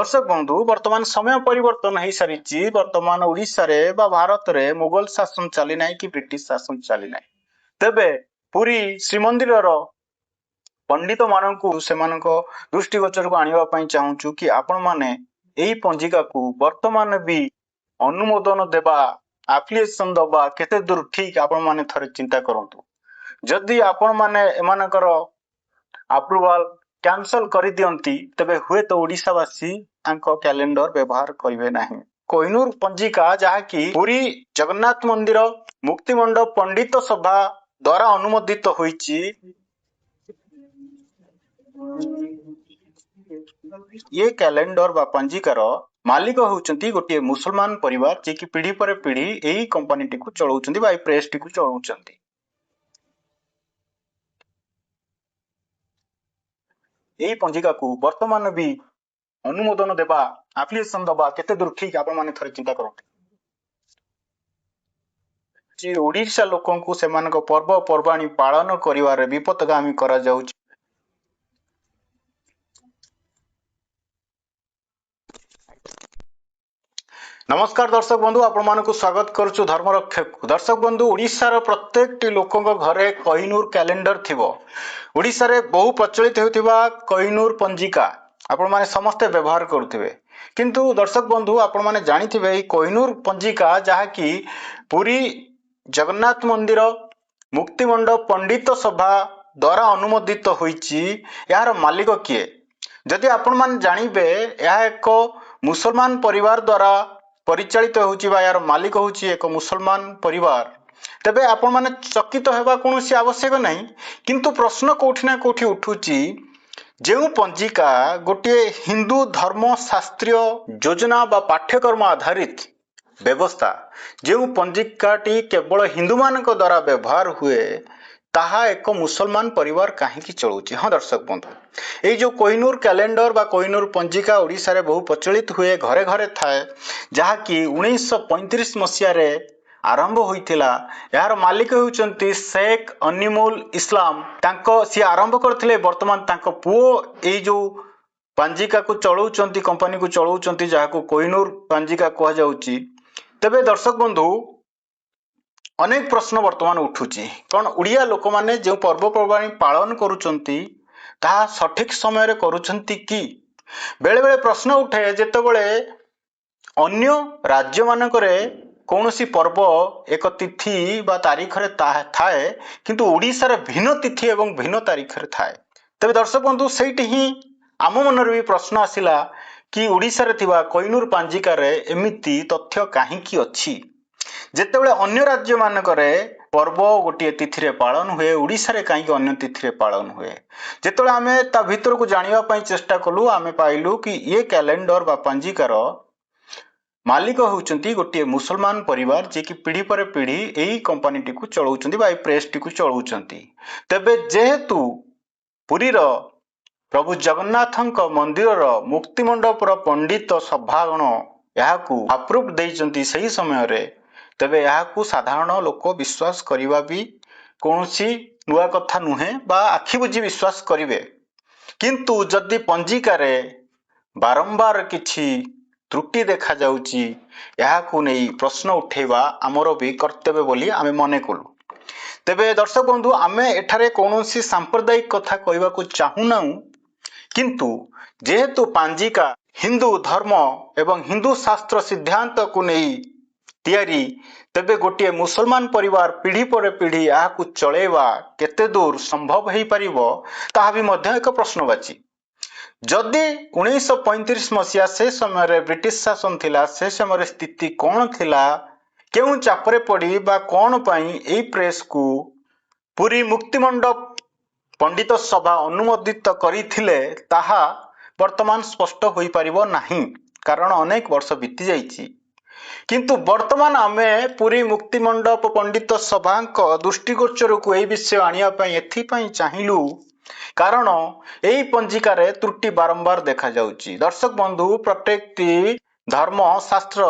दर्शक बंधु वर्तमान समय परिवर्तन हो सारी वर्तमान ओडिशा रे बा भारत रे मुगल शासन चली ना कि ब्रिटिश शासन चली ना तेबे पुरी श्रीमंदिर पंडित मानू से दृष्टिगोचर को आनिबा पई चाहूचु कि आपण माने एई पंजिका को वर्तमान भी अनुमोदन देबा एप्लिकेशन दबा केते दूर ठीक आपण माने थरे चिंता करंतु जदि आपण माने एमानकर अप्रूवल कैंसल कर दियंती तबे हुए तो ओडिशावासी कैलेंडर व्यवहार करेंगे नहीं। कोहिनूर पंजिका जहाँकि पुरी जगन्नाथ मंदिर मुक्तिमंडप पंडित सभा द्वारा अनुमोदित होईची ये कैलेंडर बा पंजिकार मालिक होउचंती गोटे मुसलमान परिवार जे कि पीढ़ी पर पीढ़ी एही कंपनी टी को चलाउचंती बा प्रेस टी को चलाउचंती। एही पंजिका को वर्तमान भी अनुमोदन देबा एप्लिकेशन दबा केते दूर ठीक आपण माने थरे चिंता करंती। जे ओडिशा लोकन को सेमानक पर्व पर्वाणी पालन करिवारे विपदगामी करा जाउची। नमस्कार दर्शक बंधु आपण मानकु स्वागत करूछु धर्मरक्षक। दर्शक बंधु ओडिशा प्रत्येक टी लोकन घरे कोहिनूर कैलेंडर थिबो। ओडिशा रे बहु प्रचलित हेउथिबा कोहिनूर पंजिका आपण माने समस्त व्यवहार करुथिबे किंतु दर्शक बंधु आपण माने जानिथिबे ई कोहिनूर पंजिका जहाँकि पुरी जगन्नाथ मंदिर मुक्तिमंडप पंडित सभा द्वारा अनुमोदित होईची यार मालिक किए जदि आपण माने जानिबे यह एक मुसलमान परिवार द्वारा परिचालित होउची बा यार मालिक होउची एक मुसलमान परिवार तबे आपण माने चकित हेबा कोनोसी आवश्यक नहीं किंतु प्रश्न कोठी ना कोठी उठुची जेउ पंजिका गोटे हिंदू धर्म शास्त्रीय योजना बा पाठ्यक्रम आधारित व्यवस्था जेउ पंजिकाटी केवल हिंदू मानक द्वारा व्यवहार हुए ताहा एक मुसलमान परिवार कहीं चलुची। हाँ दर्शक बंधु ये जो कोहिनूर कैलेंडर बा कोहिनूर पंजिका ओडिशा रे बहु प्रचलित हुए घरे घरे थाए जहाँकि 1935 मसीह आरंभ होइथिला। यार मालिक होउचंती शेख अनिमुल इस्लाम तांको सी आरंभ करथिले वर्तमान तांको पुओ ए जो पंजिका को चलाउचंती कंपनी को चलाउचंती जाहाको कोहिनूर पंजिका कहा जाउची। तबे दर्शक बंधु अनेक प्रश्न वर्तमान उठुची कौन उड़िया लोक माने जो पर्वपर्वाणी पालन करुचंती ताहा सठिक समय रे करुचंती कि बेले बेले प्रश्न उठे जेतेबेले अन्य राज्य मानकरे कौनसी पर्व एक तिथि बा तारीख रे थाए किंतु ओडिशा रे भिन्न तिथि एवं भिन्न तारीख रे थाए। तबे दर्शक बंधु सेठी ही आम मन रे भी प्रश्न आसिला कि ओडिशा रे थिबा कोहिनूर पंजिका रे एमिति तथ्य काहींकी अछि जेतेबेले अन्य राज्य मानकरे पर्व गोटे तिथि रे पालन हुए ओडिशा रे काहींकी अन्य तिथि रे पालन हुए जेतेबेले आमे ता भीतर को जानिबा पई चेष्टा कलु आमे पाइलु कि ये कैलेंडर बा पंजिकार मालिक होउचंती गोटे मुसलमान परिवार जे कि पीढ़ी पर पीढ़ी एही कंपनी टी को चलाउचंती बा प्रेस टी को चलाउचंती। तबे जेहेतु पुरीर प्रभु जगन्नाथंक मंदिर मुक्तिमंडप पंडित सभागण याकू अप्रूव देइचंती सही समय रे तबे याकू साधारण लोक विश्वास करिबा भी कोनोसी नुआ कथा नुहे बा आखि बुझी विश्वास करिवे किंतु जदि पंजिका रे बारंबार किछि त्रुटि देखा जाउची याकू नै प्रश्न उठेबा आमर भी कर्तव्य बोली आमे मने कलु। तेबे दर्शक बंधु आमे एठारे कोनोसी सांप्रदायिक कथा कहबा को चाहूना किंतु जेहेतु पंजिका हिंदू धर्म एवं हिंदू शास्त्र सिद्धांत को नहीं तैयारी तेबे गोटे मुसलमान परिवार पीढ़ी पर पीढ़ी याकू चलेवा केते दूर संभव हो पारिबो ताहा भी मध्य एक प्रश्नवाची। जदि 1935 मसीहा से समय रे ब्रिटिश शासन थिला से समय स्थिति कौन थिला केउ चापरे पड़ी बा कौन पई एई प्रेस को पूरी मुक्तिमंडप पंडित सभा अनुमोदित करिथिले ताहा वर्तमान स्पष्ट होई पारिबो नाही कारण अनेक वर्ष बीती जाइछि किंतु वर्तमान आमे पूरी मुक्तिमंडप पंडित सभांक दृष्टिगोचर को एई विषय आनिया पई एथि पई चाहिलु कारण एई पंजिका रे त्रुटि बारंबार देखा जाउची। दर्शक बंधु प्रत्येक धर्म शास्त्र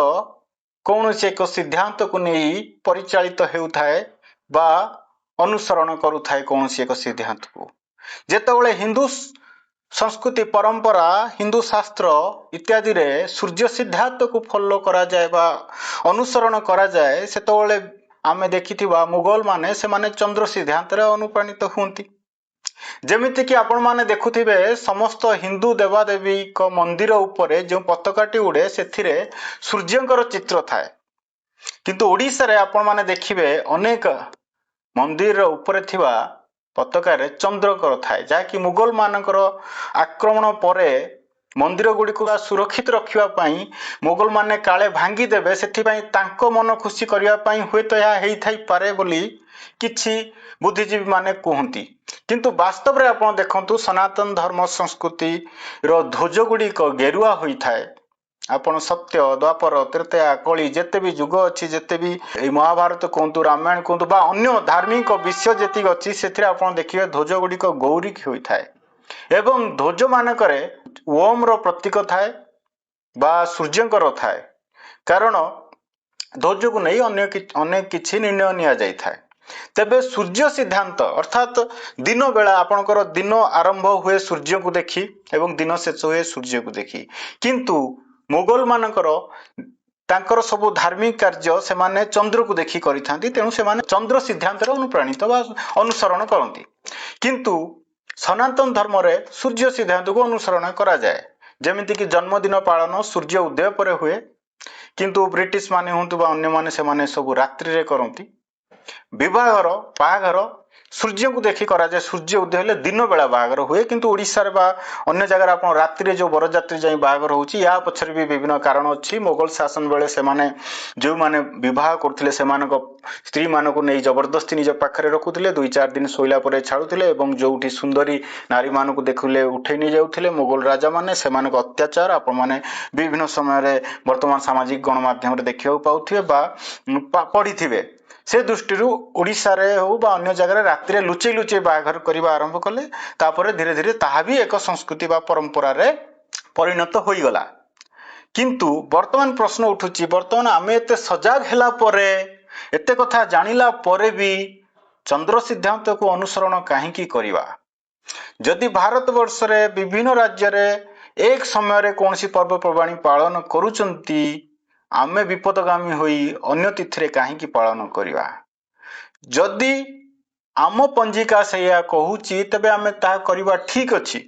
कौन से एक सिद्धांत को नहीं परिचालित हेउथाए बा अनुसरण करुथाए कौन से एक सिद्धांत को जेतेबेले हिंदू संस्कृति परंपरा हिंदू शास्त्र इत्यादि रे सूर्य सिद्धांत को फॉलो करा जाए बा अनुसरण करा जाए सेतोले आमे देखिथिबा मुगल माने से माने चंद्र सिद्धांत रे अनुप्राणित हुंती जेमिति कि आपण माने देखुथिबे समस्त हिंदू देवादेवी को मंदिर उपरे जो पताकाटी उड़े सेथिरे सूर्यंकर चित्र थाए किंतु ओडिसा रे आपण माने देखिबे अनेक मंदिर उपरे थिबा पताकारे चंद्रकर थाए जहाँकि मुगल मानकर आक्रमण परे मंदिर गुड़िक सुरक्षित रखिबा पई मुगल माने काले भांगी देबे सेथिपई तांको मन खुशी करिया पई हुए तो या हेई थाई पारे बोली किछि बुद्धिजीवी माने कहती किंतु वास्तव रे आपण देखंतु सनातन धर्म संस्कृति रो ध्वज गुड़िक गेरुआ होई थाए आपण सत्य द्वापर त्रेता कली जेते भी युग अच्छी जेते भी महाभारत कहतु रामायण कहतु बा अन्य धार्मिक विषय जेतिक अच्छी से आपण देखिए ध्वज गुड़िक गौरी होता है एवं ध्वज मानकरे ओम रो प्रतीक थाए बा सूर्यंकर थाए कारण ध्वज को नहीं अनेक किछि निर्णय निया जाय थाए तेबे सूर्य सिद्धांत अर्थात दिन बेला आपणकर दिन आरंभ हुए सूर्य को देखी एवं दिन शेष हुए सूर्य को देखी किंतु मुगल मानकर तांकर सब धार्मिक कार्य से माने चंद्र को देखी करिथांती तेणु से माने चंद्र सिद्धांत अनुप्राणित बा अनुसरण करती किंतु सनातन धर्म रे सूर्य सिद्धांत को अनुसरण करा जाए जेमिति कि जन्मदिन पालन सूर्य उदय पर हुए किंतु ब्रिटिश माने हुंतु बा अन्य माने से माने सब रात्रि रे करती विवाहर बाहाघर सूर्य को देखी करा जाए सूर्य उदय हेले दिन बेला बाहाघर हुए किंतु ओडिसा रे बा अन्य जगह रे आपण रात्रि रे जो बरजात्री जाई बाहाघर होउची या पछरे भी विभिन्न कारण अछि मुगल शासन बेले से माने जो माने विवाह करथिले से मानको स्त्री मानको नै जबरदस्ती निज पाखरे रखुथिले 2-4 दिन सोइला परे छाडुथिले एवं जोउठी सुंदरी नारी मानको देखुले उठै नि जाउथिले मुगल राजा माने से मानको अत्याचार आपण माने विभिन्न समय रे वर्तमान सामाजिक गणमाध्यम रे देखियो पाउथिबे बा पढिथिबे से दृष्टि ओडिशा रे हो बा अन्य जगह रे रात्रि लुचै लुचै बाहाघर करबा आरंभ कले तापरे धीरे धीरे ताहा भी एक संस्कृति बा परंपरा रे परिणत होई गला किंतु वर्तमान प्रश्न उठुची वर्तमान आमे एते सजाग हेला परे एते कथा जानिला परे भी चंद्र सिद्धांत को अनुसरण काहे की करिवा जदि भारत वर्ष रे विभिन्न राज्य रे एक समय रे कोनसी पर्व पर्वाणी पालन करूचंती आमे विपदगामी होई अन्य तिथि कहीं पालन करिवा जदि आम पंजिका से कहूची तबे आमे ता करिवा ठीक अछि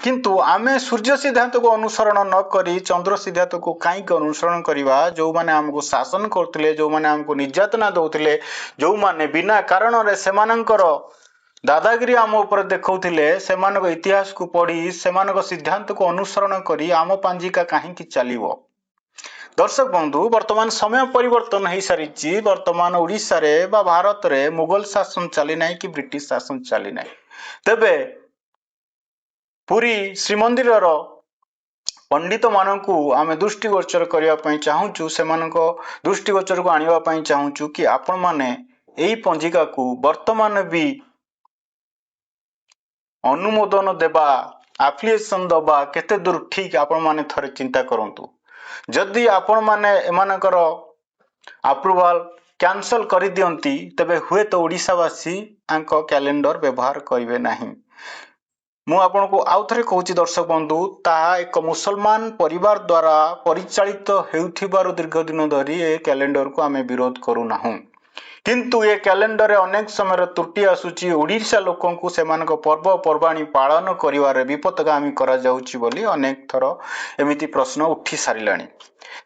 किंतु आमे सूर्य सिद्धांत को अनुसरण न करी चंद्र सिद्धांत को कहीं अनुसरण करिवा जो माने हमको शासन करथिले जो माने हमको निर्यातना दउथिले जो माने बिना कारण रे सेमानंकर दादागिरी आम ऊपर देखौथिले सेमानक इतिहास को पढ़ी सेमानक सिद्धांत को अनुसरण करी आम पंजिका कहीं चलिबो दर्शक बंधु वर्तमान समय परिवर्तन हो सारी वर्तमान ओडिशा रे बा भारत रे मुगल शासन चली ना कि ब्रिटिश शासन चली ना तेबे पुरी श्रीमंदिर पंडित मानकू आमे दृष्टिगोचर करने चाहूँ से दृष्टिगोचर को आने चाहूँ कि आपण माने यही पंजिका को वर्तमान भी अनुमोदन देबा एप्लिकेशन दबा केते दूर ठीक आपण माने थरे चिंता करंतु जदि आपण माने एमानकर अप्रूवल कैंसल कर दियंती तबे हुए तो ओडिशावासी आंको कैलेंडर व्यवहार करिवे नाही मु आपण को आउ थरे कहूची दर्शक बंधु ता एक मुसलमान परिवार द्वारा परिचालित हेउथिबार दीर्घ दिन धरी ए कैलेंडर को आमे विरोध करू नाहु किंतु ये कैलेंडर रे अनेक समय त्रुटि आसुची ओडिशा लोकों को सेमानक पर्व पर्वाणी पालन करिवारे विपदगामी करा जाउची बोली अनेक थर एमिति प्रश्न उठी सारिलाणी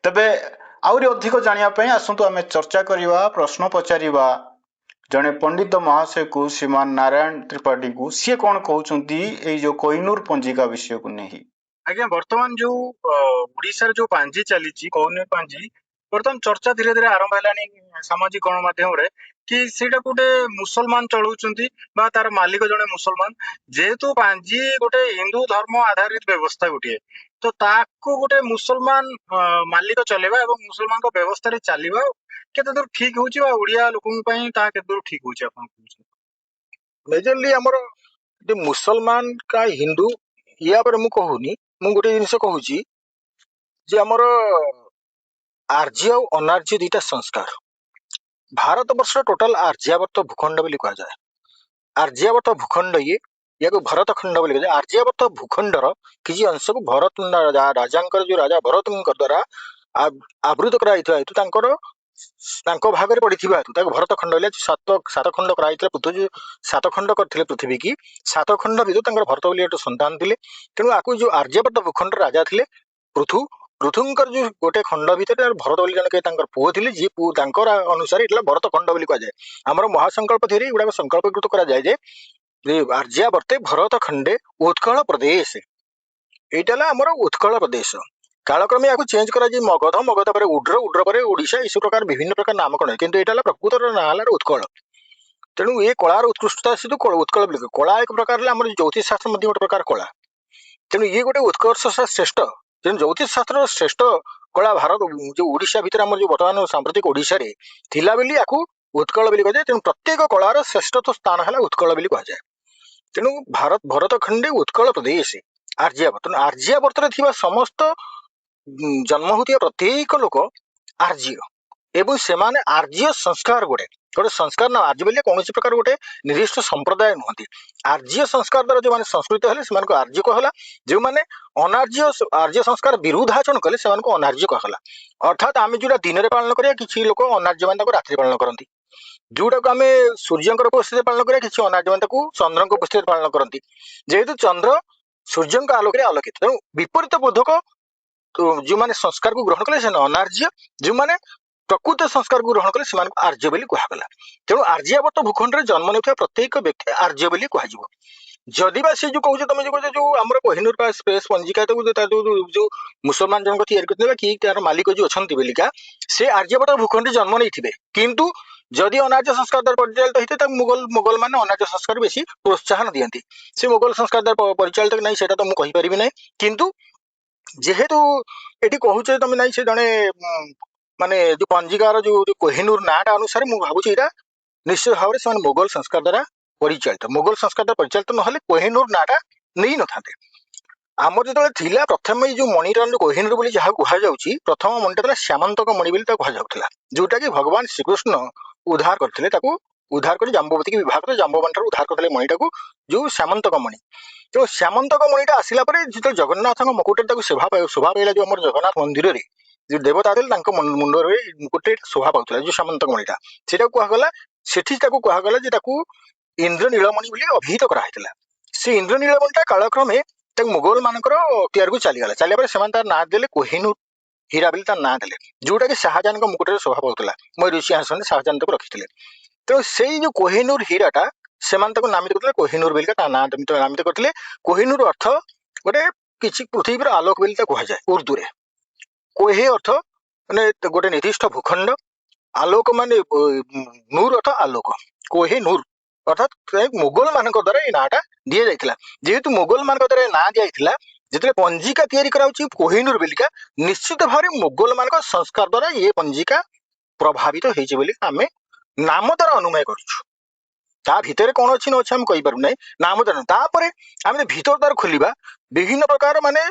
तबे आउरी अधिक जानिया पई आसंतु आमे चर्चा करिवा प्रश्न पचारिवा जने पंडित महाशय को श्रीमान नारायण त्रिपाठी को सी कौन कहउचंती ए जो कोहिनूर पंजिका विषय को नहीं आज्ञा वर्तमान जो ओडिसा जो पांजी चलीची कोहिनूर पांजी वर्तमान चर्चा धीरे धीरे आरंभ हेलानी सामाजिक गणमाध्यम रे कि सेटा गोटे मुसलमान चलाउचंती बा तार मालिक जने मुसलमान जेहेतु पांजी गोटे हिंदू धर्म आधारित व्यवस्था गोटे तो ताको गोटे मुसलमान मालिक चलेबा एवं मुसलमान को व्यवस्था रे चलीबा केते दूर ठीक होउची बा ओडिया लोकन पई ता केते दूर ठीक होउची आपन मेजरली हमर मुसलमान का हिंदू या पर मु कहूनी मु गोटे जिनिस कहूची जे हमर आर्य और अनार्य दुईटा संस्कार भारत वर्ष टोटाल आर्यावर्त भूखंड बोली कहा जाए आर्यावर्त भूखंड ये याको भरत खंड बोली कुहाଯାଏ। आର୍ଯ୍यावर्त भूखंडर କିଛି ଅଂଶକୁ ଭରତ ରାଜାଙ୍କର ଯୋଉ ରାଜା ଭରତଙ୍କ ଦ୍ୱାରା ଆବୃତ କରାଯାଇଥିବା ହେତୁ ତାଙ୍କ ଭାଗରେ ପଡିଥିବା ହେତୁ ତାକୁ ଭରତ ଖଣ୍ଡ ହେଲେ ସାତ ଖଣ୍ଡ କରାଯାଇଥିଲା। ପୃଥ୍ୱୀ ସାତ ଖଣ୍ଡ କରିଥିଲେ ପୃଥିବୀ କି, ସାତ ଖଣ୍ଡ ଭିତରୁ ତାଙ୍କର ଭରତ ବୋଲି ଗୋଟେ ସନ୍ତାନ ଥିଲେ। ତେଣୁ ଆକୁ ଯୋଉ ଆର୍ଯ୍ୟବର୍ତ ଭୂଖଣ୍ଡ ରାଜା ଥିଲେ ପୃଥୁଙ୍କର ଯୋଉ ଗୋଟେ ଖଣ୍ଡ ଭିତରେ ଭରତ ବୋଲି ଜଣେ ତାଙ୍କର ପୁଅ ଥିଲେ, ଯିଏ ପୁଅ ତାଙ୍କର ଅନୁସାରେ ଏଇଟା ଭରତ ଖଣ୍ଡ ବୋଲି କୁହାଯାଏ। ଆମର ମହାସଂକଳ୍ପ ଥିରେ ଏଗୁଡାକ ସଂକଳ୍ପକୃତ କରାଯାଏ ଯେ ଆର୍ଯ୍ୟାବର୍ତ୍ତେ ଭରତ ଖଣ୍ଡେ ଉତ୍କଳ ପ୍ରଦେଶ, এইটা ହେଲା ଆମର ଉତ୍କଳ ପ୍ରଦେଶ। କାଳକ୍ରମେ ଏହାକୁ ଚେଞ୍ଜ କରାଯାଇ ମଗଧ ପରେ ଉଡ୍ର ପରେ ଓଡିଶା, ଏସବୁ ପ୍ରକାର ବିଭିନ୍ନ ପ୍ରକାର ନାମକରଣ, କିନ୍ତୁ ଏଇଟା ହେଲା ପ୍ରକୃତର ନାଁ ହେଲା ଉତ୍କଳ। ତେଣୁ ଏ କଳାର ଉତ୍କୃଷ୍ଟତା ସେତୁ ଉତ୍କଳ ବୋଲି କଳା ଏକ ପ୍ରକାର ହେଲା ଆମର ଜ୍ୟୋତିଷ ଶାସ୍ତ୍ର ମଧ୍ୟ ଗୋଟେ ପ୍ରକାର କଳା। ତେଣୁ ଇଏ ଗୋଟେ ଉତ୍କର୍ଷ ଶ୍ରେଷ୍ଠ। ତେଣୁ ଜ୍ୟୋତିଷ ଶାସ୍ତ୍ରର ଶ୍ରେଷ୍ଠ କଳା ଭାରତ ଯୋଉ ଓଡିଶା ଭିତରେ ଆମର ଯୋଉ ବର୍ତ୍ତମାନ ସାମ୍ପ୍ରତିକ ଓଡିଶାରେ ଥିଲା ବୋଲି ଆକୁ ଉତ୍କଳ ବୋଲି କୁହାଯାଏ। ତେଣୁ ପ୍ରତ୍ୟେକ କଳାର ଶ୍ରେଷ୍ଠତ୍ୱ ସ୍ଥାନ ହେଲା ଉତ୍କଳ ବୋଲି କୁହାଯାଏ। ତେଣୁ ଭରତ ଖଣ୍ଡେ ଉତ୍କଳ ପ୍ରଦେଶ ଆର୍ଯ୍ୟାବର୍ତ୍ତ। ତେଣୁ ଆର୍ଯ୍ୟାବର୍ତ୍ତରେ ଥିବା ସମସ୍ତ ଜନ୍ମ ହଉଥିବା ପ୍ରତ୍ୟେକ ଲୋକ ଆର୍ଯ୍ୟ, ଏବଂ ସେମାନେ ଆର୍ଯ୍ୟ ସଂସ୍କାର ଗୋଟେ ସଂସ୍କାର ନା ଆର୍ଯ୍ୟ ବୋଲି କୌଣସି ପ୍ରକାର ଗୋଟେ ନିର୍ଦ୍ଦିଷ୍ଟ ସମ୍ପ୍ରଦାୟ ନୁହନ୍ତି। ଆର୍ଯ୍ୟ ସଂସ୍କାର ଦ୍ୱାରା ଯୋଉମାନେ ସଂସ୍କୃତ ହେଲେ ସେମାନଙ୍କୁ ଆର୍ଯ୍ୟ କୁହାଗଲା। ଯେଉଁମାନେ ଆର୍ଯ୍ୟ ସଂସ୍କାର ବିରୁଦ୍ଧାଚରଣ କଲେ ସେମାନଙ୍କୁ ଅନାର୍ଯ୍ୟ କୁହାଗଲା। ଅର୍ଥାତ୍ ଆମେ ଯୋଉଟା ଦିନରେ ପାଳନ କରିବା, କିଛି ଲୋକ ଅନାର୍ଯ୍ୟ ମାନେ ତାକୁ ରାତ୍ରି ପାଳନ କରନ୍ତି। ଯୋଉଟାକୁ ଆମେ ସୂର୍ଯ୍ୟଙ୍କର ଉପସ୍ଥିତିରେ ପାଳନ କରିବା, କିଛି ଅନାର୍ଯ୍ୟ ମାନେ ତାକୁ ଚନ୍ଦ୍ରଙ୍କ ଉପସ୍ଥିତିରେ ପାଳନ କରନ୍ତି। ଯେହେତୁ ଚନ୍ଦ୍ର ସୂର୍ଯ୍ୟଙ୍କ ଆଲୋକରେ ଆଲୋକିତ, ତେଣୁ ବିପରୀତ ବୋଧକ ଯୋଉମାନେ ସଂସ୍କାରକୁ ଗ୍ରହଣ କଲେ ସେମାନେ ଅନାର୍ଯ୍ୟ, ଯୋଉମାନେ ପ୍ରକୃତ ସଂସ୍କାରକୁ ଗ୍ରହଣ କଲେ ସେମାନଙ୍କୁ ଆର୍ଯ୍ୟ ବୋଲି କୁହାଗଲା। ତେଣୁ ଆର୍ଯ୍ୟାବର୍ତ୍ତ ଭୂଖଣ୍ଡରେ ଜନ୍ମ ନେଉଥିବା ପ୍ରତ୍ୟେକ ବ୍ୟକ୍ତି ଆର୍ଯ୍ୟ ବୋଲି କୁହାଯିବ। ଯଦିବା ସେ ଯୋଉ କହୁଛ ତମେ ଯୋଉ କହୁଛ ଯୋଉ ଆମର କୋହିନୂର ସ୍ପେସ୍ ପଞ୍ଜିକା ଯୋଉ ମୁସଲମାନ ଜଣକ ତିଆରି କରିଥିଲେ କି ତାର ମାଲିକ ଯୋଉ ଅଛନ୍ତି ବେଲିକା, ସେ ଆର୍ଯ୍ୟବର୍ତ୍ତ ଭୂଖଣ୍ଡରେ ଜନ୍ମ ନେଇଥିବେ, କିନ୍ତୁ ଯଦି ଅନାର୍ଯ୍ୟ ସଂସ୍କାର ଦ୍ୱାରା ପରିଚାଳିତ ହେଇଥାଏ ତାକୁ ମୋଗଲ ମାନେ ଅନାର୍ଯ୍ୟ ସଂସ୍କାର ବେଶୀ ପ୍ରୋତ୍ସାହନ ଦିଅନ୍ତି। ସେ ମୋଗଲ ସଂସ୍କାର ଦ୍ୱାରା ପରିଚାଳିତ କି ନାହିଁ ସେଇଟା ତ ମୁଁ କହିପାରିବି ନାହିଁ, କିନ୍ତୁ ଯେହେତୁ ଏଠି କହୁଛ ତମେ ନାହିଁ ସେ ଜଣେ ମାନେ ଯୋଉ ପଞ୍ଜିକାର ଯୋଉ କୋହିନୂର ନାଁଟା ଅନୁସାରେ ମୁଁ ଭାବୁଛି ଏଇଟା ନିଶ୍ଚିତ ଭାବରେ ସେମାନେ ମୋଗଲ ସଂସ୍କାର ଦ୍ୱାରା ପରିଚାଳିତ। ମୋଗଲ ସଂସ୍କାର ଦ୍ୱାରା ପରିଚାଳିତ ନହେଲେ କୋହିନୂର ନାଁଟା ନେଇନଥାନ୍ତେ। ଆମର ଯେତେବେଳେ ଥିଲା ପ୍ରଥମେ ଏଇ ଯୋଉ ମଣିର କୋହିନୂର ବୋଲି ଯାହା କୁହାଯାଉଛି, ପ୍ରଥମ ମଣିଟା ଥିଲା ଶ୍ୟାମନ୍ତକ ମଣି ବୋଲି ତାକୁ କୁହାଯାଉଥିଲା, ଯୋଉଟା କି ଭଗବାନ ଶ୍ରୀକୃଷ୍ଣ ଉଦ୍ଧାର କରିଥିଲେ। ତାକୁ ଉଦ୍ଧାର କରି ଜାମ୍ବବତୀକି ବିବାହ କରି ଜାମ୍ବବାନ ଠାରୁ ଉଦ୍ଧାର କରିଥିଲେ ମଣିଟାକୁ, ଯୋଉ ଶ୍ୟାମନ୍ତକ ମଣି। ତେଣୁ ଶ୍ୟାମନ୍ତକ ମଣିଟା ଆସିଲା ପରେ ଯେତେବେଳେ ଜଗନ୍ନାଥଙ୍କ ମୁକୁଟରେ ତାକୁ ଶୋଭା ପାଇଲା, ଯୋଉ ଆମର ଜଗନ୍ନାଥ ମନ୍ଦିରରେ ଯୋଉ ଦେବତା ଥିଲେ ତାଙ୍କ ମୁଣ୍ଡରେ ମୁକୁଟରେ ଶୋଭା ପାଉଥିଲା ଯୋଉ ଶ୍ୟାମନ୍ତକ ମଣିଟା, ସେଇଟାକୁ କୁହାଗଲା, ସେଠି ତାକୁ କୁହାଗଲା ଯେ ତାକୁ ଇନ୍ଦ୍ର ନୀଳମଣି ବୋଲି ଅଭିହିତ କରାହେଇଥିଲା। ସେ ଇନ୍ଦ୍ର ନୀଳମଣିଟା କାଳକ୍ରମେ ତାକୁ ମୋଗଲ ମାନଙ୍କର ତିଆରକୁ ଚାଲିଗଲା ପରେ ସେମାନେ ତାର ନାଁ ଦେଲେ କୋହିନୂର ହୀରା ବୋଲି ତାର ନାଁ ଦେଲେ, ଯୋଉଟା କି ଶାହଜାହାନଙ୍କ ମୁକୁଟରେ ଶୋଭା ପାଉଥିଲା। ମୟୂରୀ ସିଂହାସନରେ ଶାହଜାହାନ ତାକୁ ରଖିଥିଲେ। ତେଣୁ ସେଇ ଯୋଉ କୋହିନୂର ହୀରାଟା ସେମାନେ ତାକୁ ନାମିତ କରିଥିଲେ କୋହିନୂର ବୋଲି ତା ନାଁ ନାମିତ କରିଥିଲେ। କୋହିନୂର ଅର୍ଥ ଗୋଟେ କିଛି ପୃଥିବୀର ଆଲୋକ ବୋଲି ତାକୁ କୁହାଯାଏ ଉର୍ଦ୍ଦୁରେ। କୋହେ ଅର୍ଥ ମାନେ ଗୋଟେ ନିର୍ଦ୍ଦିଷ୍ଟ ଭୂଖଣ୍ଡ, ଆଲୋକ ମାନେ ନୂର ଅର୍ଥ ଆଲୋକ, କୋହେ ନୂର ଅର୍ଥାତ୍ ମୋଗଲ ମାନଙ୍କ ଦ୍ୱାରା ଏଇ ନାଁଟା ଦିଆଯାଇଥିଲା। ଯେହେତୁ ମୋଗଲ ମାନଙ୍କ ଦ୍ୱାରା ଏ ନାଁ ଦିଆଯାଇଥିଲା, ଯେତେବେଳେ ପଞ୍ଜିକା ତିଆରି କରାଯାଉଛି କୋହିନୂର ବେଲିକା, ନିଶ୍ଚିତ ଭାବରେ ମୋଗଲ ମାନଙ୍କ ସଂସ୍କାର ଦ୍ୱାରା ଏ ପଞ୍ଜିକା ପ୍ରଭାବିତ ହେଇଛି ବୋଲି ଆମେ ନାମ ଦ୍ୱାରା ଅନୁମୟ କରୁଛୁ। ତା ଭିତରେ କଣ ଅଛି ନ ଅଛି ଆମେ କହିପାରୁନାହିଁ, ନାମ ଦ୍ୱାରା। ତାପରେ ଆମେ ଭିତର ଦ୍ୱାର ଖୋଲିବା, ବିଭିନ୍ନ ପ୍ରକାର ମାନେ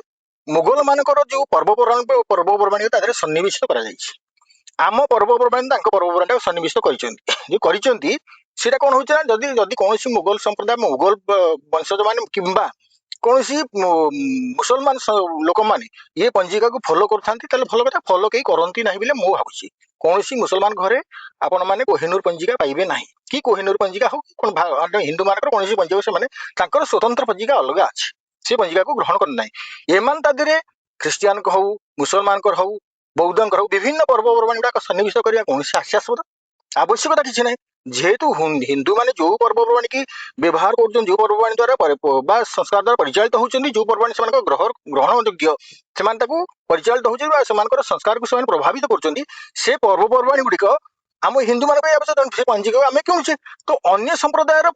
ମୋଗଲ ମାନଙ୍କର ଯୋଉ ପର୍ବପର୍ବାଣୀ ତା ଦେହରେ ସନ୍ନିବେଶିତ କରାଯାଇଛି। ଆମ ପର୍ବପର୍ବାଣୀ ତାଙ୍କ ପର୍ବପର୍ବାଣୀଟାକୁ ସନ୍ନିବେଶିତ କରିଛନ୍ତି। ସେଇଟା କଣ ହଉଛି ନା, ଯଦି କୌଣସି ମୋଗଲ ସମ୍ପ୍ରଦାୟ ମୋଗଲ ବଂଶଜ ମାନେ କିମ୍ବା କୌଣସି ମୁସଲମାନ ଲୋକମାନେ ଇଏ ପଞ୍ଜିକାକୁ ଫଲୋ କରୁଥାନ୍ତି, ତାହେଲେ ଭଲ କଥା। ଫଲୋ କେହି କରନ୍ତି ନାହିଁ ବୋଲି ମୁଁ ଭାବୁଛି। କୌଣସି ମୁସଲମାନ ଘରେ ଆପଣ ମାନେ କୋହିନୂର ପଞ୍ଜିକା ପାଇବେ ନାହିଁ, କି କୋହିନୂର ପଞ୍ଜିକା ହଉ କଣ ହିନ୍ଦୁ ମାନଙ୍କର କୌଣସି ପଞ୍ଜିକା ସେମାନେ ତାଙ୍କର ସ୍ୱତନ୍ତ୍ର ପଞ୍ଜିକା ଅଲଗା ଅଛି, ସେ ପଞ୍ଜିକାକୁ ଗ୍ରହଣ କରନ୍ତି ନାହିଁ। ଏମାନେ ତା ଦେହରେ ଖ୍ରୀଷ୍ଟିଆନଙ୍କ ହଉ ମୁସଲମାନଙ୍କର ହଉ ବୌଦ୍ଧଙ୍କର ହଉ ବିଭିନ୍ନ ପର୍ବପର୍ବାଣୀ ଗୁଡାକ ସନ୍ନିବେଶ କରିବା କୌଣସି ହାସ୍ୟାସ୍ପଦ ଆବଶ୍ୟକତା କିଛି ନାହିଁ। ଯେହେତୁ ହିନ୍ଦୁ ମାନେ ଯୋଉ ପର୍ବପର୍ବାଣୀ କି ବ୍ୟବହାର କରୁଛନ୍ତି, ଯୋଉ ପର୍ବପର୍ବାଣୀ ଦ୍ୱାରା ବା ସଂସ୍କାର ଦ୍ୱାରା ପରିଚାଳିତ ହଉଛନ୍ତି, ଯୋଉ ପର୍ବାଣୀ ସେମାନଙ୍କ ଗ୍ରହଣ ଯୋଗ୍ୟ ସେମାନେ ତାକୁ ପରିଚାଳିତ ହଉଛନ୍ତି ବା ସେମାନଙ୍କର ସଂସ୍କାରକୁ ସେମାନେ ପ୍ରଭାବିତ କରୁଛନ୍ତି, ସେ ପର୍ବପର୍ବାଣୀ ଗୁଡିକ ଆମ ହିନ୍ଦୁ ମାନଙ୍କ ସେ ପଞ୍ଜିକାକୁ ଆମେ କିଣୁଛେ। ତ ଅନ୍ୟ ସମ୍ପ୍ରଦାୟର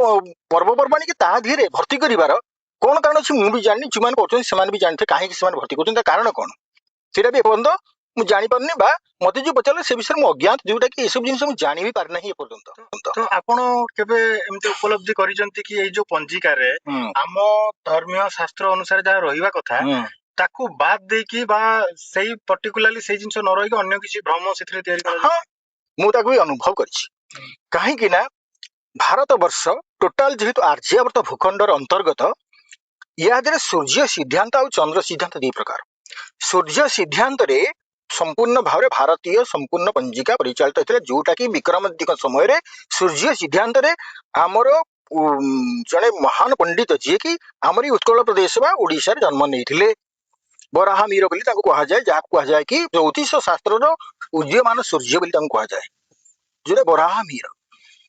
ପର୍ବପର୍ବାଣୀ କି ତା ଧୀରେ ଭର୍ତ୍ତି କରିବାର କଣ କାରଣ ଅଛି ମୁଁ ବି ଜାଣିନି, ଯୋଉମାନେ କରୁଛନ୍ତି ସେମାନେ ବି ଜାଣିଥିବେ କାହିଁକି ସେମାନେ ଭର୍ତ୍ତି କରୁଛନ୍ତି, ତା କାରଣ କଣ ସେଇଟା ବି ଏପର୍ଯ୍ୟନ୍ତ ମୁଁ ଜାଣିପାରୁନି, ବା ମତେ ଯୋଉ ପଚାରିଲେ ସେ ବିଷୟରେ ମୁଁ ଅଜ୍ଞାତ, ଯୋଉଟା କି ଏସବୁ ଜିନିଷ ମୁଁ ଜାଣି ବି ପାରିନାହିଁ ଏପର୍ଯ୍ୟନ୍ତ। ତ ଆପଣ କେବେ ଏମିତି ଉପଲବ୍ଧି କରିଛନ୍ତି କି ଏଇ ଯୋଉ ପଞ୍ଜିକାରେ ଆମ ଧର୍ମୀୟ ଶାସ୍ତ୍ର ଅନୁସାରେ ଯାହା ରହିବା କଥା ତାକୁ ବାଦ ଦେଇକି ବା ସେଇ ପର୍ଟିକୁଲାରଲି ସେଇ ଜିନିଷ ନ ରହିକି ଅନ୍ୟ କିଛି ଭ୍ରମ ସେଥିରେ ତିଆରି କରାଯାଏ? ମୁଁ ତାକୁ ବି ଅନୁଭବ କରିଛି। କାହିଁକି ନା भारत वर्ष टोटाल जेहेतु आर्यावर्त भूखंडर अंतर्गत या सूर्य सिद्धांत और चंद्र सिद्धांत दी प्रकार सूर्य सिद्धांत रे संपूर्ण भाव भारतीय संपूर्ण पंजिका परिचालित होता जोटा कि विक्रमादित्य समय रे सूर्य सिद्धांत रे आमर जड़े महान पंडित जी कि आमरी उत्कल प्रदेश बा ओडिशा जन्म नहीं बराहमीर बोली कह जाए जहाँ कह जाए कि ज्योतिष शास्त्र उदीयमान सूर्य बोली कह जाए जो बराहमीर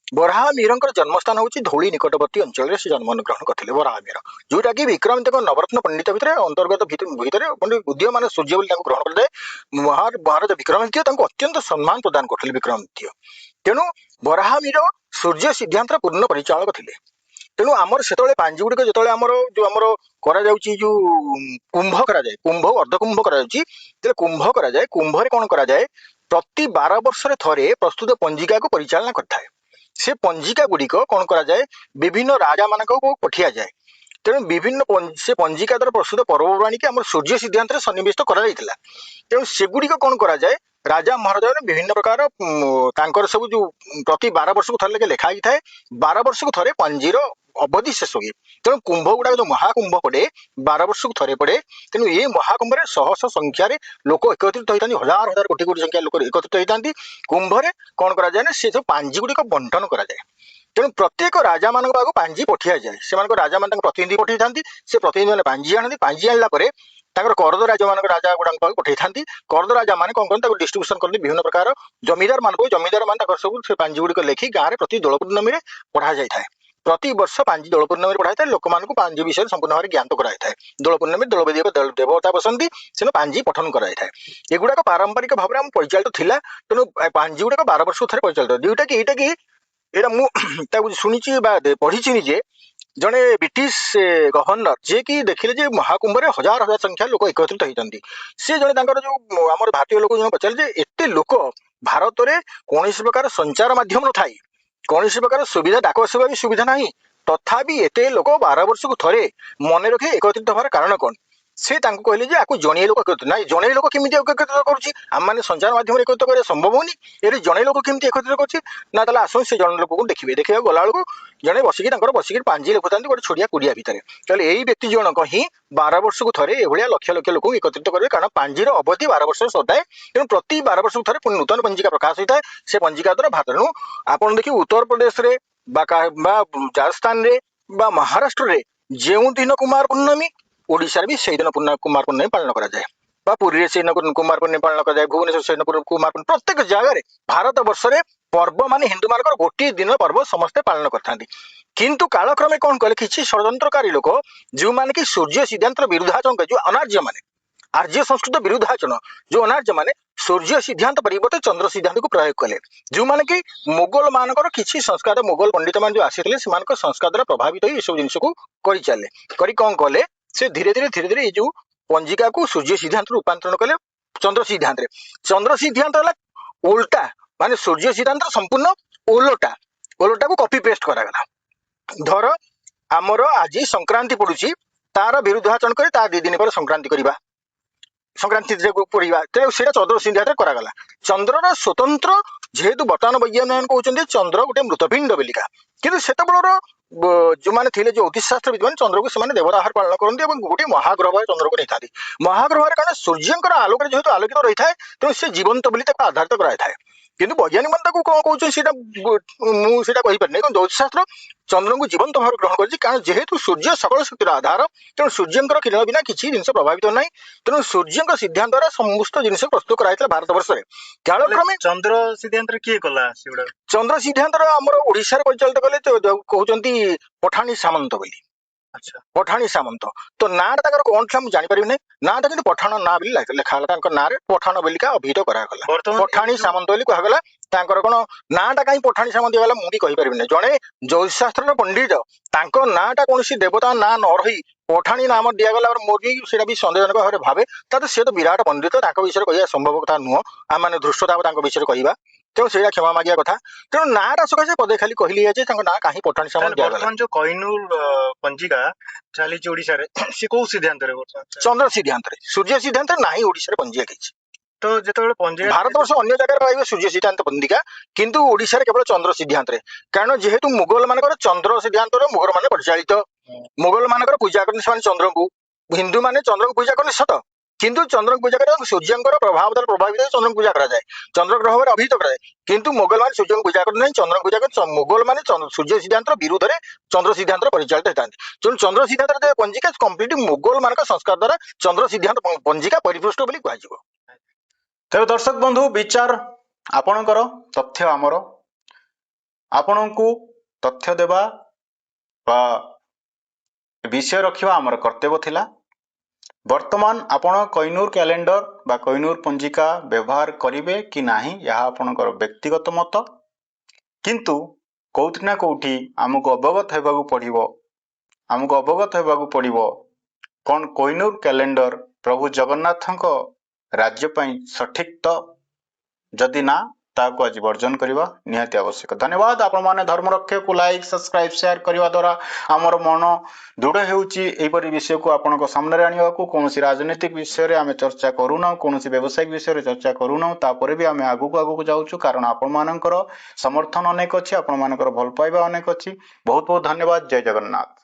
बराहमीर जन्मस्थान हूँ धौली निकटवर्ती अंचल से जन्म ग्रहण करते बराहमीर जोटा कि विक्रमादित्य नवरत्न पंडित भितर अंतर्गत भितर उदीयमान सूर्य बोली ग्रहण करते महाराज विक्रमादित्य अत्यंत सम्मान प्रदान करते विक्रमादित्य तेणु बराहमीर सूर्य सिद्धांत पूर्ण परिचालक थे तेणु आमर से पांजी गुड़िक जो आमर जो आमर जो कुंभ कराए कुंभ अर्धकुंभ कर कुंभ कराए कुंभ कौन कराए प्रति 12 वर्ष थे प्रस्तुत पंजिका को परिचालना करता से पंजिका गुड़िक कौन कराए विभिन्न राजा मान पठिया जाए तेणु विभिन्न से पंजिका द्वारा प्रस्तुत पर्वपर्वाणी की सूर्य सिद्धांत सन्निवेश कराइला तेणु सेगुड़िक कौन कराए राजा महाराजा विभिन्न प्रकार सब जो प्रति 12 वर्ष को थे लेके लिखाई थाए 12 वर्ष को थे पंजीर अवधि शेष हुए तेणु कुंभ गुड़ा जो महाकुंभ पड़े 12 वर्ष को थे पड़े तेणु ये महाकुंभ शह शह संख्यार लोक एकत्रित होता हजार हजार कोटी कोटी संख्या लोक एकत्रित होता कुंभ कौन कराए से जो पांजी गुड़िक बंटन कराए तेणु प्रत्येक राजा मान पांजी पठिया जाए से राजा मान प्रतिनिधि पठे था से प्रतिनिधि मैंने पांजी आने पांजी आनला करद राजा मान राजा गुड़ा पठे था करद राजा मान कौन कर डिस्ट्रीब्यूशन करते विभिन्न प्रकार जमीदार मान सब से पांजी गुड़िक लेखि गाँव में प्रति दोल पूर्णमी पढ़ा जाए प्रति वर्ष पांजी दोल पूर्णमी पढ़ाई था लोक मान पांजी विषय संपूर्ण भाव ज्ञात कराई दोल पूर्णमी दोल देवता बसती से पांजी पठन कराई एगुड़ाक पारंपरिक भाव में परिचालित थिला तेणु पांजी गुड़ाक 12 वर्ष थे परिचालित जोटा कि यहाँ मुझे शुणी पढ़ी निजे जड़े ब्रिटिश गवर्नर जे कि देखिले जे महाकुंभ हजार हजार संख्या लोक एकत्रित होती सी जड़े जो आम भारतीय लोक जो पचारे एत लोक भारत में कौन प्रकार संचार मध्यम न था कौन प्रकार सुविधा डाक सेवा भी सुविधा ना तथापि एत लोक 12 वर्ष को थे मन रखे एकत्रित हमार कारण कौन से कहले जे आपको जड़े लोक एकत्रित ना जड़े लोक केमी एकत्रित करें संचार माध्यम एकत्रित करा संभव होनी ये जड़े लोक केमी एकत्रित कर आसन से जन लोक को देखिए देखा गला बेलू जड़े बसिक पांजी लिखुता गोटे छोड़िया कुड़िया भितर तेल यही व्यक्ति जनक ही 12 वर्ष को थे ये लक्ष लक्ष लोक एकत्रित करेंगे कारण पांजीर अवधि 12 वर्ष सदाए तेणु प्रति 12 वर्ष को थे नूतन पंजिका प्रकाश होता है से पंजिका द्वारा भारत तेणु आप देखिए उत्तर प्रदेश में राजस्थान में महाराष्ट्र में जो दिन कुमार पूर्णमी ओडिशा भी से दिन कुमार पूर्णमी पालन कराए पुरी से कुमार पूर्णमी पालन कराए भुवनेश्वर से कुमार पूर्णमी प्रत्येक जगह भारत वर्ष में पर्व मान हिंदू मान गोटे दिन पर्व समस्ते पालन करते किंतु कालक्रमे कौन कले किसी षड्यंत्रकारी लोक जो मैंने कि सूर्य सिद्धांत विरुद्धाचरण जो अनार्य माने आर्य संस्कृत विरुद्धाचरण जो अनार्य माने सूर्य सिद्धांत परिवर्ते चंद्र सिद्धांत को प्रयोग कले जो माने कि मुगल मानकर किसी संस्कार मुगल पंडित मान जो आसी संस्कार द्वारा प्रभावित हो सब जिन को कर चले करी कौन कले से धीरे धीरे ये जो पंजिका को सूर्य सिद्धांत रूपांतरण कले चंद्र सिद्धांत उल्टा माने सूर्य सिद्धांत संपूर्ण ओलोटा ओलोटा को कॉपी पेस्ट करागला धर आमर आज संक्रांति पड़ुची तार विरुद्धाचरण कर 2 दिन पर संक्रांति करवा संक्रांति पड़ा तेज से चंद्र सिद्धांत करागला चंद्रर स्वतंत्र जेहेतु बर्तमान वैज्ञानिक कहते चंद्र गोटे मृतपिंड बोलिका किंतु सेतबेलर जो मैंने थे ज्योतिष शास्त्र विद्वान चंद्र को से देवदाहार पालन करते गोटे महाग्रह भाव चंद्र को नहीं था महाग्रह कारण सूर्य आलोक जेहेतु आलोकित रही है तेणु से जीवंत बोली आधारित कराए किंतु वैज्ञानिक मान कौन कहते मुझे कहीपरि ज्योतिष शास्त्र चंद्र को जीवंत भाव ग्रहण कर कारण जेहेतु सूर्य सकल शक्तिर आधार तेणु सूर्य किरण बिना किसी जिन प्रभावित ना तेणु सूर्य सिद्धांत द्वारा समस्त जिन प्रस्तुत कराई भारत वर्ष में कालक्रमे चंद्र सिद्धांत किए कला चंद्र सिद्धांत आमर ओडिशा परिचालित कले कहते पठाणी सामंत बोली अच्छा पठाणी सामंत तो ना कौन था मुझे जापर ना नाटा कि पठाण ना लिखा ना पठाण बोलिका अभिहित करागला पठाणी सामंत बोली कहगला कौन नाटा कहीं पठाणी सामंत गला मुझे कहीपरि जड़े ज्योतिष शास्त्र पंडित नाटा कौन देवता ना न रही पठाणी नाम दिगला मोर भी भी सन्देहजनक भाव भावे ताते सी तो विराट पंडित विषय कह संभव कथा नुह आम मैंने धृष्टता विषय कहवा तेणु से क्षमा मागिया कथा तेणु नाटा सकाशे पदे खाली कहली ना कहीं पठाणी सामंत दिगला जो कोहिनूर पंजिका चली ओडिशा रे से को सिद्धांत रे चंद्र सिद्धांत सूर्य सिद्धांत ना ओडिशा पंजिका ତ ଯେତେବେଳେ ପଞ୍ଜିକା भारत वर्ष अन्य जगह पाइबे सूर्य सिद्धांत पंडिका किंतु ओडिशा रे केवल चंद्र सिद्धांत रे कारण जेहेतु मुगल मानकर चंद्र सिद्धांत रे मुगल माने परिचालित मुगल मानकर पूजा करने से चंद्र को हिंदू माने चंद्र को पूजा करने सत किंतु चंद्र को पूजा करे सूर्यंकर प्रभाव द्वारा प्रभावित चंद्र को पूजा करा जाए चंद्र ग्रह पर अभिहित कराए किंतु मुगल माने सूर्य को पूजा करते नहीं चंद्र को पूजा कर मुगल माने सूर्य सिद्धांत विरुद्ध रे चंद्र सिद्धांत परिचालित होता है चंद्र सिद्धांत पंजिका कंप्लीट मुगल मान संस्कार द्वारा चंद्र सिद्धांत पंजिका परिपृष्ट बोली कहुजिबो। तेरे दर्शक बंधु विचार आपणकर तथ्य आमर आपणको तथ्य देवा बा विषय रखिबा आमर कर्तव्य थिला। वर्तमान आपण कोहिनूर कैलेंडर बा कोहिनूर पंजिका व्यवहार करिवे कि नाही यह आपणकर व्यक्तिगत मत किंतु कोउठी ना कोउठी आमको अवगत हेबाकू पड़िबो आमको अवगत हेबाकू पड़िबो कौन कोहिनूर कैलेंडर प्रभु जगन्नाथଙ୍କ राज्य ପାଇଁ सठिक तो जदि ना ताको आज वर्जन करवा निहाती आवश्यक। धन्यवाद आपण माने धर्म रक्षक को लाइक सब्सक्राइब शेयर करवा द्वारा आमर मन दृढ़ हेउची एपरि विषय को आपनको सामने रे आनिवा को कोनोसी राजनीतिक विषय रे आमे चर्चा करूना कोनोसी व्यवसायिक विषय रे चर्चा करूना तापरे भी आमे आगु को जाउछु कारण आपण मानकर समर्थन अनेक अछि आपण मानकर भल पाइबा अनेक अछि। बहुत बहुत धन्यवाद। जय जगन्नाथ।